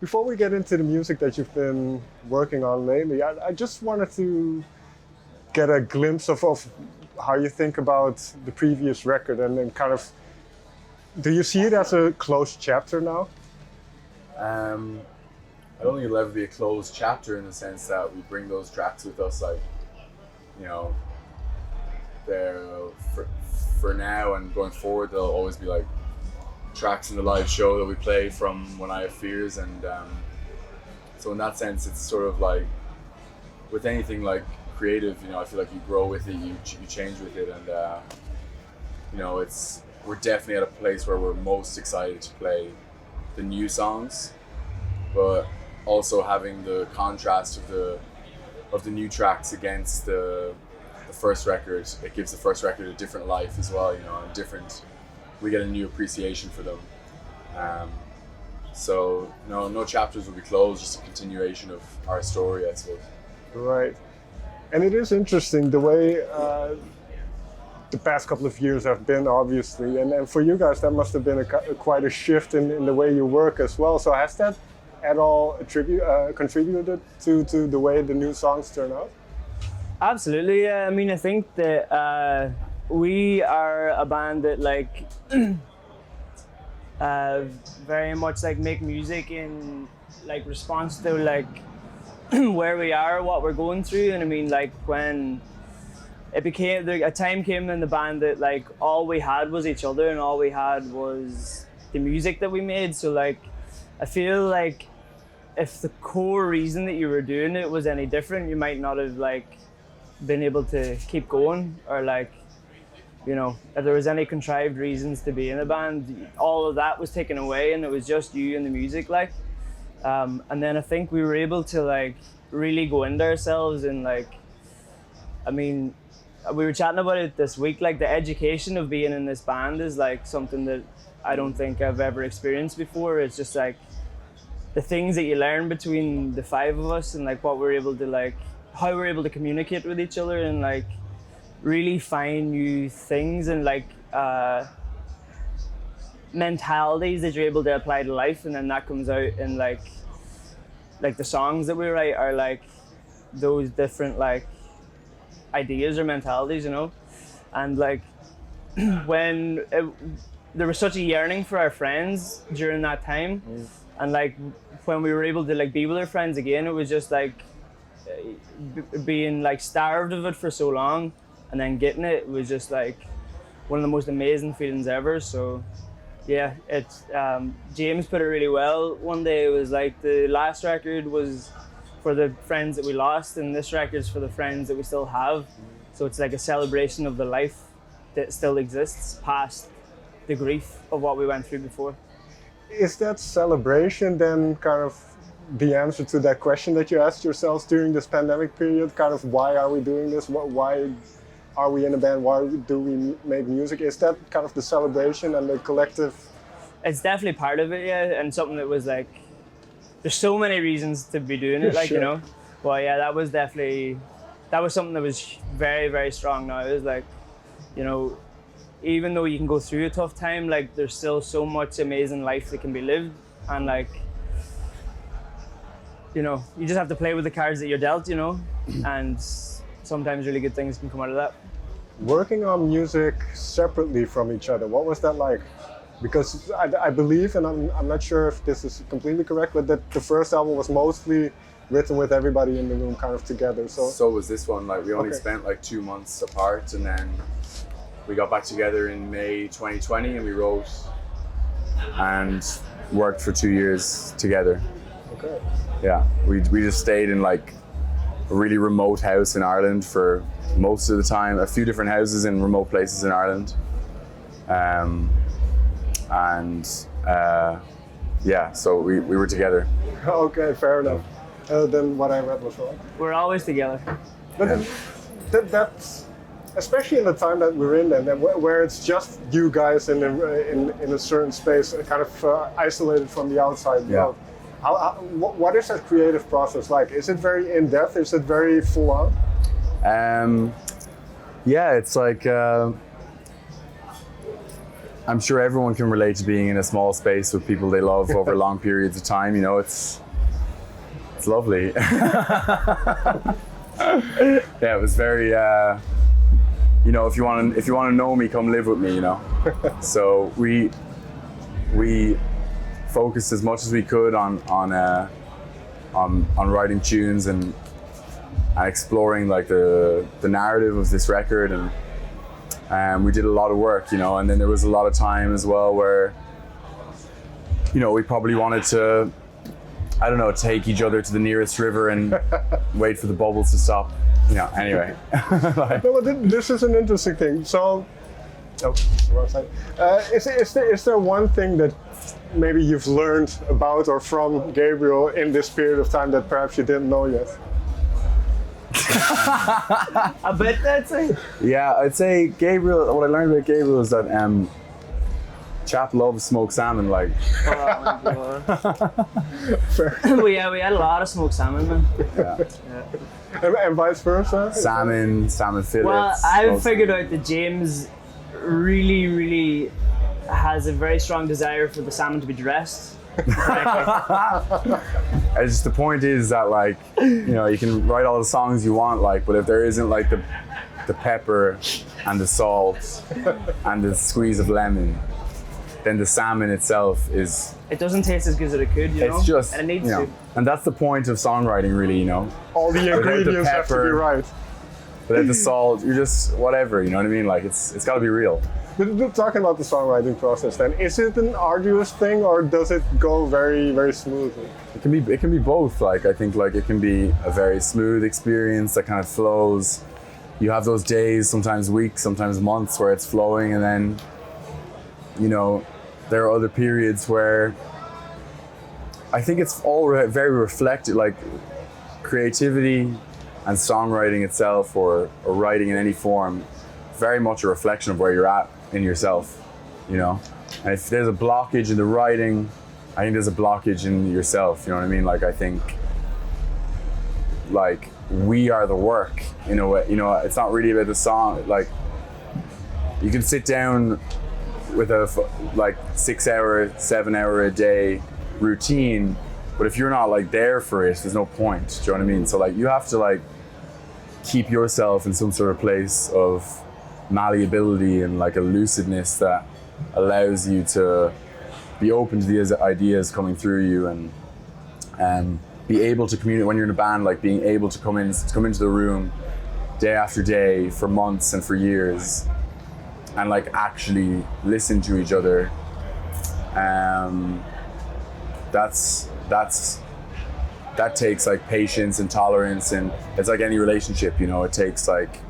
Before we get into the music that you've been working on lately, I just wanted to get a glimpse of how you think about the previous record and then kind of, do you see it as a closed chapter now? I don't think it'll ever be a closed chapter in the sense that we bring those tracks with us, like, you know, they're for now and going forward, they'll always be like tracks in the live show that we play from When I Have Fears, and so in that sense, it's sort of like with anything like creative, you know, I feel like you grow with it, you change with it, and you know, we're definitely at a place where we're most excited to play the new songs, but also having the contrast of the new tracks against the first record. It gives the first record a different life as well, you know, and we get a new appreciation for them. So no chapters will be closed, just a continuation of our story, I suppose. Right. And it is interesting the way the past couple of years have been, obviously, and for you guys that must have been quite a shift in the way you work as well. So has that at all contributed to the way the new songs turn out? Absolutely, yeah. I mean, I think that we are a band that like very much like make music in like response to like where we are, what we're going through. And I mean, like when it became, a time came in the band that like all we had was each other and all we had was the music that we made. So like I feel like if the core reason that you were doing it was any different, you might not have like been able to keep going, or like, you know, if there was any contrived reasons to be in a band, all of that was taken away and it was just you and the music, like. And then I think we were able to like really go into ourselves and like, I mean, we were chatting about it this week, like the education of being in this band is like something that I don't think I've ever experienced before. It's just like the things that you learn between the five of us and like what we're able to like, how we're able to communicate with each other and like really find new things and like mentalities that you're able to apply to life, and then that comes out in like the songs that we write are like those different like ideas or mentalities, you know. And like when there was such a yearning for our friends during that time, and like when we were able to like be with our friends again, it was just like being like starved of it for so long, and then getting it was just like one of the most amazing feelings ever. So yeah, it's James put it really well one day. It was like the last record was for the friends that we lost, and this record's for the friends that we still have. So it's like a celebration of the life that still exists past the grief of what we went through before. Is that celebration then kind of the answer to that question that you asked yourselves during this pandemic period? Kind of, why are we doing this? Why are we in a band? Why do we make music? Is that kind of the celebration and the collective? It's definitely part of it, yeah, and something that was like, there's so many reasons to be doing it, like, sure. You know. Well, yeah, that was something that was very, very strong now. It was like, you know, even though you can go through a tough time, like there's still so much amazing life that can be lived, and like, you know, you just have to play with the cards that you're dealt, you know, and sometimes really good things can come out of that. Working on music separately from each other, what was that like? Because I believe, and I'm not sure if this is completely correct, but that the first album was mostly written with everybody in the room kind of together. So was this one. Like we only spent like 2 months apart, and then we got back together in May 2020 and we wrote and worked for 2 years together. Okay. Yeah, we just stayed in like a really remote house in Ireland for most of the time, a few different houses in remote places in Ireland. Yeah, so we were together. Okay, fair enough. Then what I read was wrong. We're always together. But yeah. That's, especially in the time that we're in, then where it's just you guys in a certain space, kind of isolated from the outside world. What is that creative process like? Is it very in-depth? Is it very full-on? Yeah, it's like I'm sure everyone can relate to being in a small space with people they love over long periods of time. You know, it's lovely. Yeah, it was very. You know, if you want to know me, come live with me. You know, so we focused as much as we could on writing tunes and exploring like the narrative of this record, and we did a lot of work, you know. And then there was a lot of time as well where, you know, we probably wanted to, I don't know, take each other to the nearest river and wait for the bubbles to stop. You know, anyway. Like, No, but this is an interesting thing. So, wrong side. Is there one thing that maybe you've learned about or from Gabriel in this period of time that perhaps you didn't know yet? I bet that's it. yeah, I'd say Gabriel. What I learned about Gabriel is that chap loves smoked salmon. Like, Oh my god. we had a lot of smoked salmon, man. yeah. And vice versa? salmon fillets. Well, I've smoked figured out that James really has a very strong desire for the salmon to be dressed. It's just the point is that, like, you know, you can write all the songs you want, like, but if there isn't like the pepper and the salt and the squeeze of lemon, then the salmon itself is. It doesn't taste as good as it could, you know? It's just, and it needs you know, to. and that's the point of songwriting, really, you know. All the ingredients have to be pepper. right. Without the salt, you're just whatever, you know what I mean? Like, it's got to be real. But talking about the songwriting process then, is it an arduous thing or does it go very, very smoothly? It can be both. Like, I think like it can be a very smooth experience that kind of flows. You have those days, sometimes weeks, sometimes months where it's flowing, and then, you know, there are other periods where I think it's all very reflected, like creativity and songwriting itself, or writing in any form, very much a reflection of where you're at in yourself, you know. And if there's a blockage in the writing, I think there's a blockage in yourself, you know what I mean? Like, I think like we are the work in a way, you know. It's not really about the song. Like, you can sit down with a like 6 hour, 7 hour a day routine, but if you're not like there for it, there's no point. Do you know what I mean? So like, you have to like keep yourself in some sort of place of malleability and like a lucidness that allows you to be open to these ideas coming through you, and be able to communicate when you're in a band, like being able to come into the room day after day for months and for years and like actually listen to each other. That takes like patience and tolerance, and it's like any relationship, you know. It takes like,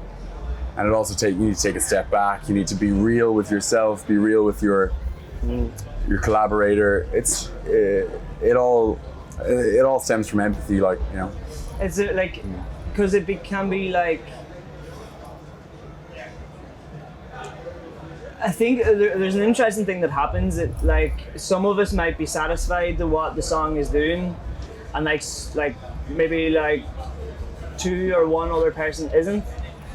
and it also you need to take a step back. You need to be real with yourself, be real with your collaborator. It all stems from empathy, like, you know. It's like, because can be like, I think there's an interesting thing that happens. That like, some of us might be satisfied with what the song is doing, and like maybe like two or one other person isn't,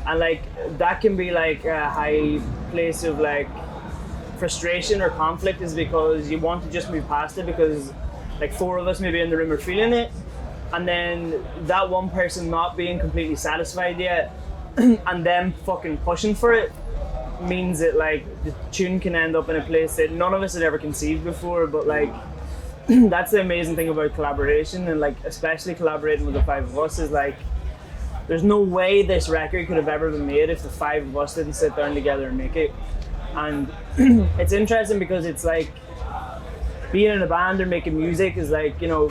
and like that can be like a high place of like frustration or conflict, is because you want to just move past it, because like four of us maybe in the room are feeling it, and then that one person not being completely satisfied yet and them fucking pushing for it means that like the tune can end up in a place that none of us had ever conceived before. But like that's the amazing thing about collaboration, and like especially collaborating with the five of us, is like there's no way this record could have ever been made if the five of us didn't sit down together and make it. And it's interesting because it's like being in a band or making music is like, you know,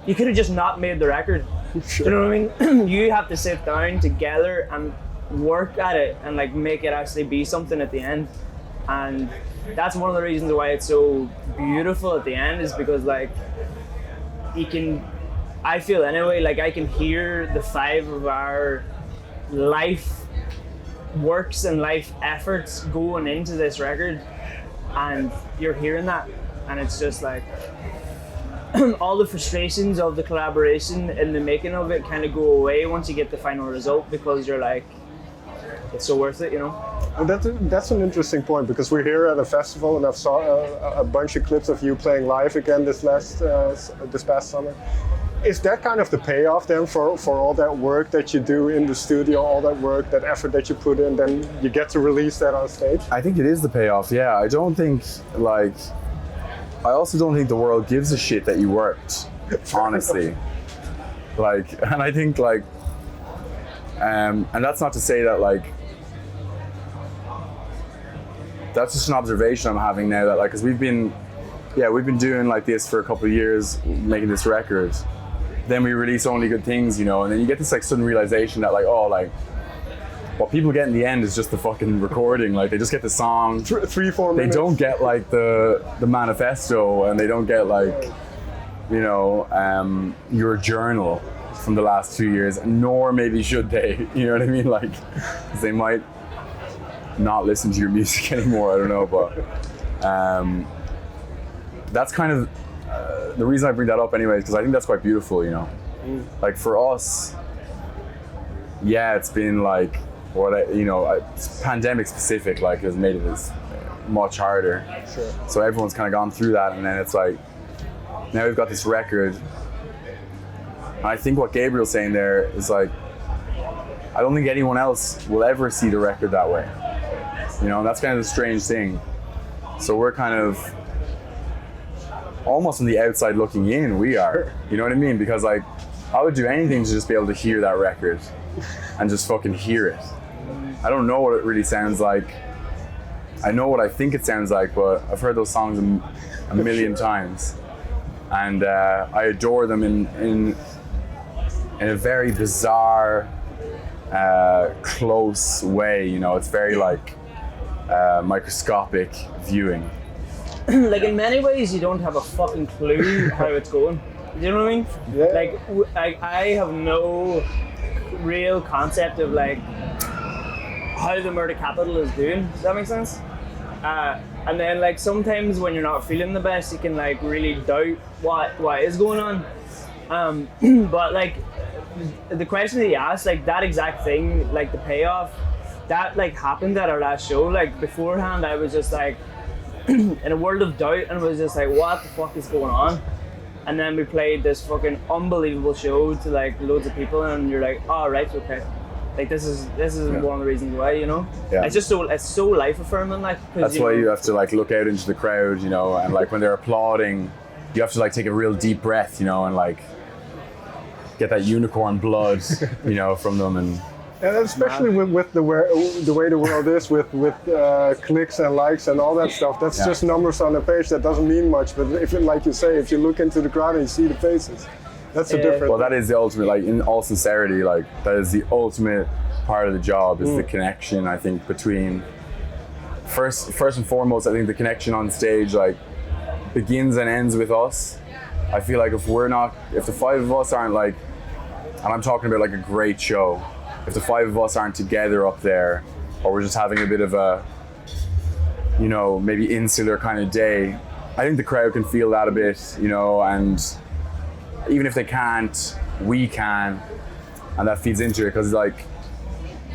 you could have just not made the record. Sure. You know what I mean? You have to sit down together and work at it and like make it actually be something at the end. And that's one of the reasons why it's so beautiful at the end, is because like I feel anyway, like I can hear the five of our life works and life efforts going into this record, and you're hearing that, and it's just like all the frustrations of the collaboration and the making of it kind of go away once you get the final result, because you're like, it's so worth it, you know. And that's an interesting point, because we're here at a festival, and I've saw a bunch of clips of you playing live again this past summer. Is that kind of the payoff then for all that work that you do in the studio, all that work, that effort that you put in, then you get to release that on stage? I think it is the payoff, yeah. I also don't think the world gives a shit that you worked, honestly. And I think and that's not to say that that's just an observation I'm having now, that because we've been doing this for a couple of years, making this record. Then we release Only Good Things, you know, and then you get this sudden realization that what people get in the end is just the fucking recording. They just get the song. 3-4 minutes. They don't get the manifesto, and they don't get your journal from the last 2 years, nor maybe should they, you know what I mean? 'Cause they might not listen to your music anymore, I don't know, but that's kind of the reason I bring that up anyways, because I think that's quite beautiful, you know. For us, yeah, it's been it's pandemic specific, has made it much harder. Sure. So everyone's kind of gone through that, and then it's now we've got this record. And I think what Gabriel's saying there is I don't think anyone else will ever see the record that way. You know, and that's kind of the strange thing. So we're kind of almost on the outside looking in, we are. You know what I mean? Because I would do anything to just be able to hear that record and just fucking hear it. I don't know what it really sounds like. I know what I think it sounds like, but I've heard those songs a million times. And I adore them in a very bizarre, close way, you know. It's very microscopic viewing. In many ways, you don't have a fucking clue how it's going. You know what I mean? Yeah. I have no real concept of how the Murder Capital is doing. Does that make sense? And then sometimes when you're not feeling the best, you can really doubt what is going on. But the question that you asked, that exact thing, the payoff, that happened at our last show. Beforehand, I was just in a world of doubt, and was just what the fuck is going on? And then we played this fucking unbelievable show to loads of people, and you're oh, right, okay. This is one of the reasons why, you know. Yeah. It's just so life affirming, That's why you have to look out into the crowd, you know, and when they're applauding, you have to take a real deep breath, you know, and get that unicorn blood, you know, from them. And especially with the way the world is, with clicks and likes and all that stuff, that's just numbers on a page that doesn't mean much. But if, like you say, if you look into the crowd and you see the faces, that's a different. Well, that is the ultimate, in all sincerity, that is the ultimate part of the job, is the connection, I think, between, first and foremost, I think the connection on stage, begins and ends with us. I feel if the five of us aren't and I'm talking about a great show, if the five of us aren't together up there, or we're just having a bit of a, you know, maybe insular kind of day, I think the crowd can feel that a bit, you know, and even if they can't, we can, and that feeds into it, because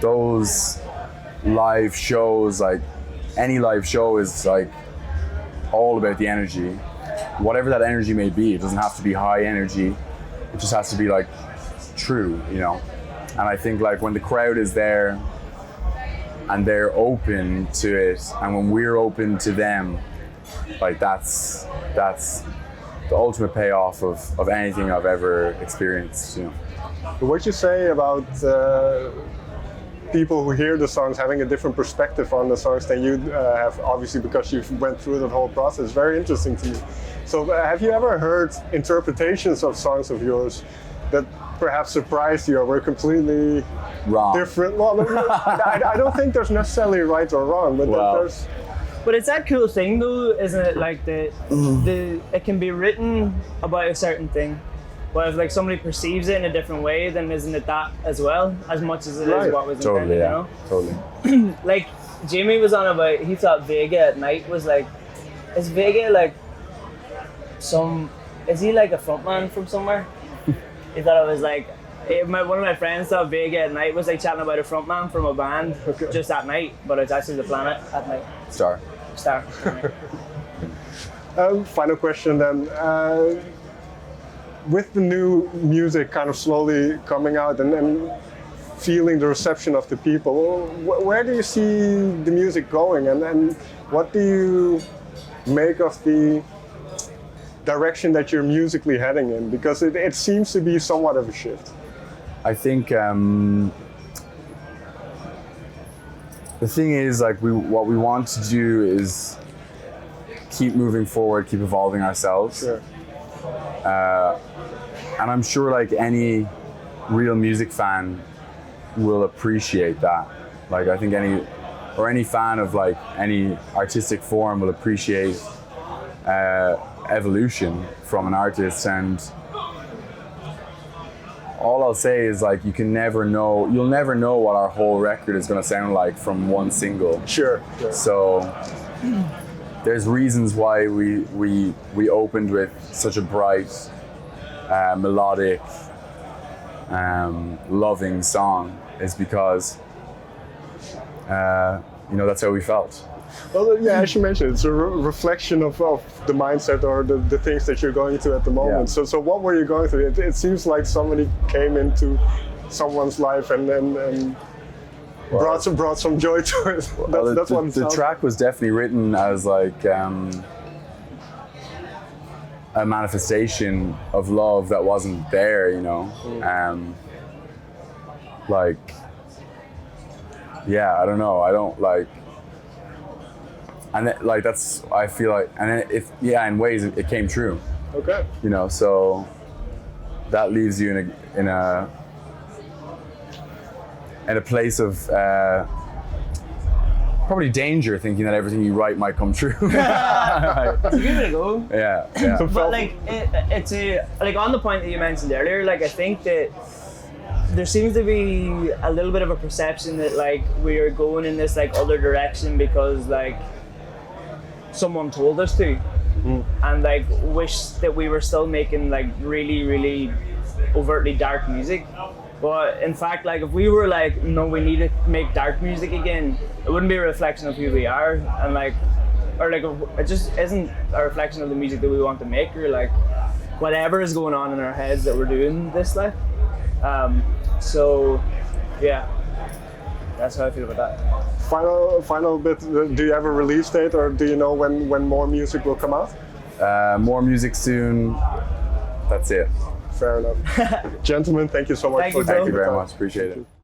those live shows, any live show is all about the energy, whatever that energy may be. It doesn't have to be high energy, it just has to be true, you know. And I think when the crowd is there and they're open to it, and when we're open to them, that's the ultimate payoff of anything I've ever experienced, you know. What you say about people who hear the songs having a different perspective on the songs than you have, obviously because you went through the whole process, is very interesting to me. So have you ever heard interpretations of songs of yours that perhaps surprised you or were completely wrong? Different? Well, I don't think there's necessarily right or wrong, but there's... But it's that cool thing though, isn't it? It can be written about a certain thing, but if somebody perceives it in a different way, then isn't it that as well, as much as it is what was intended, you know? Totally. Jamie was on about, he thought Vega at Night was is Vega is he a frontman from somewhere? He thought it was One of my friends thought Vega at night was like chatting about a frontman from a band just at night, but it's actually the planet at night. Star. Star. Final question then. With the new music kind of slowly coming out and feeling the reception of the people, where do you see the music going, and what do you make of the direction that you're musically heading in? Because it seems to be somewhat of a shift. I think the thing is, like, what we want to do is keep moving forward, keep evolving ourselves. Sure. And I'm sure, like, any real music fan will appreciate that. Like, I think any fan of like any artistic form will appreciate evolution from an artist. And all I'll say is, like, you'll never know what our whole record is going to sound like from one single. Sure. So there's reasons why we opened with such a bright, melodic, loving song, is because that's how we felt. Well, yeah, as you mentioned, it's a reflection of the mindset or the things that you're going through at the moment. Yeah. So what were you going through? It seems like somebody came into someone's life and brought some joy to it. That's what it the sounds track was definitely written as like a manifestation of love that wasn't there, I don't know. I don't like, and that's, I feel like, and in ways it came true. Okay. So that leaves you in a place of probably danger, thinking that everything you write might come true. It's a good way to go. Yeah. But like, it's on the point that you mentioned earlier, like, I think that there seems to be a little bit of a perception that, like, we are going in this, like, other direction because, like, someone told us to, and, like, wish that we were still making, like, really, really overtly dark music. But in fact, like, if we were like, no, we need to make dark music again, it wouldn't be a reflection of who we are, and like, or like, it just isn't a reflection of the music that we want to make, or like, whatever is going on in our heads that we're doing this, like. So, yeah, that's how I feel about that. Final bit. Do you have a release date, or do you know when more music will come out? More music soon. That's it. Fair enough. Gentlemen, thank you so much. Thank you Thank you very much. Appreciate it.